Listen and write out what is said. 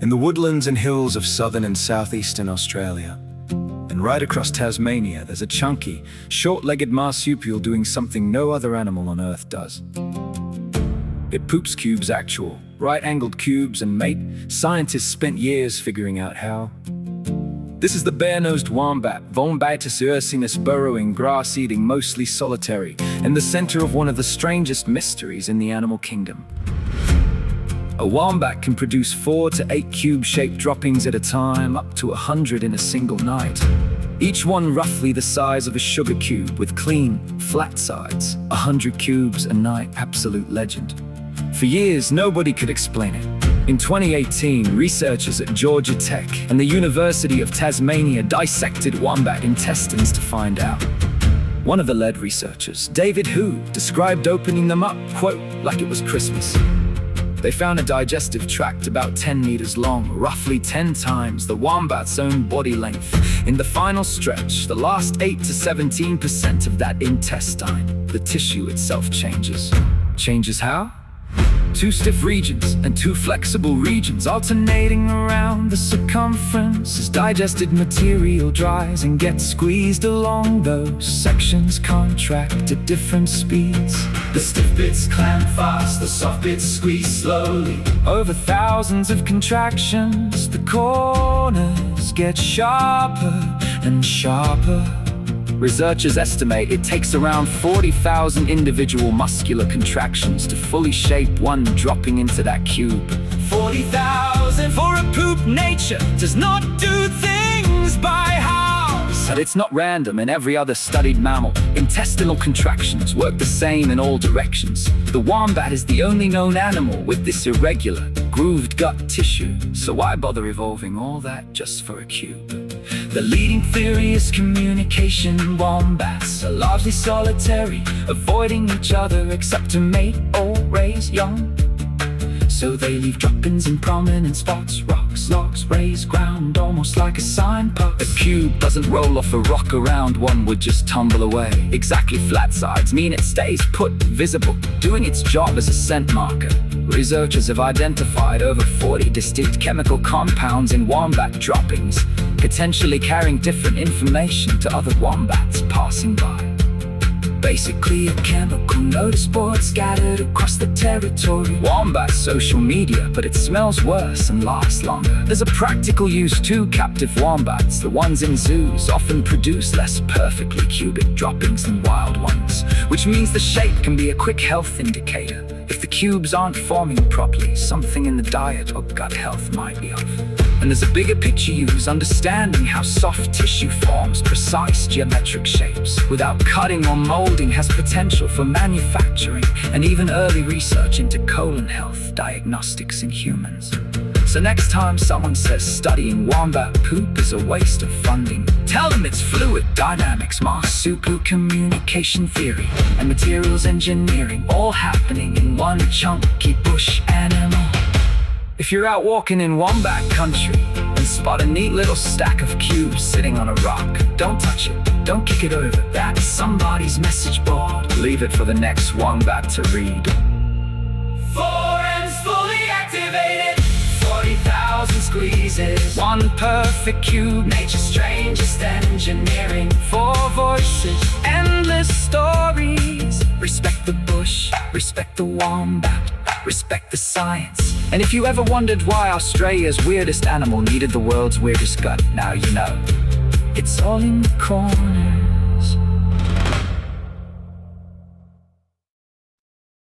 In the woodlands and hills of southern and southeastern Australia, and right across Tasmania, there's a chunky, short-legged marsupial doing something no other animal on Earth does. It poops cubes actual, right-angled cubes, and mate, scientists spent years figuring out how. This is the bare-nosed wombat, Wombatus ursinus, burrowing, grass-eating, mostly solitary, in the center of one of the strangest mysteries in the animal kingdom. A wombat can produce 4 to 8 cube-shaped droppings at a time, up to 100 in a single night. Each one roughly the size of a sugar cube with clean, flat sides. 100 cubes a night, absolute legend. For years, nobody could explain it. In 2018, researchers at Georgia Tech and the University of Tasmania dissected wombat intestines to find out. One of the lead researchers, David Hu, described opening them up, quote, like it was Christmas. They found a digestive tract about 10 meters long, roughly 10 times the wombat's own body length. In the final stretch, the last 8 to 17% of that intestine, the tissue itself changes. Changes how? 2 stiff regions and 2 flexible regions alternating around the circumference as digested material dries and gets squeezed along those sections, contract at different speeds. The stiff bits clamp fast, the soft bits squeeze slowly. Over thousands of contractions, the corners get sharper and sharper. Researchers estimate it takes around 40,000 individual muscular contractions to fully shape one dropping into that cube. 40,000 for a poop. Nature does not do things by halves. But it's not random. In every other studied mammal, intestinal contractions work the same in all directions. The wombat is the only known animal with this irregular, grooved gut tissue. So why bother evolving all that just for a cube? The leading theory is communication. Wombats are largely solitary, avoiding each other except to mate or raise young. So they leave droppings in prominent spots. Rocks, logs, raised ground, almost like a signpost. A cube doesn't roll off a rock around, one would just tumble away. Exactly flat sides mean it stays put, visible, doing its job as a scent marker. Researchers have identified over 40 distinct chemical compounds in wombat droppings, potentially carrying different information to other wombats passing by. Basically a chemical notice board scattered across the territory. Wombat social media, but it smells worse and lasts longer. There's a practical use too. Captive wombats, the ones in zoos, often produce less perfectly cubic droppings than wild ones, which means the shape can be a quick health indicator. If the cubes aren't forming properly, something in the diet or gut health might be off. And there's a bigger picture use. Understanding how soft tissue forms precise geometric shapes without cutting or molding has potential for manufacturing and even early research into colon health diagnostics in humans. So next time someone says studying wombat poop is a waste of funding, tell them it's fluid dynamics, marsupial communication theory, and materials engineering all happening in one chunky bush animal. If you're out walking in wombat country and spot a neat little stack of cubes sitting on a rock, don't touch it, don't kick it over. That's somebody's message board. Leave it for the next wombat to read. 4 ends fully activated, 40,000 squeezes, 1 perfect cube, nature's strangest engineering. 4 voices, endless stories. Respect the bush, respect the wombat, respect the science. And if you ever wondered why Australia's weirdest animal needed the world's weirdest gut, now you know. It's all in the corner.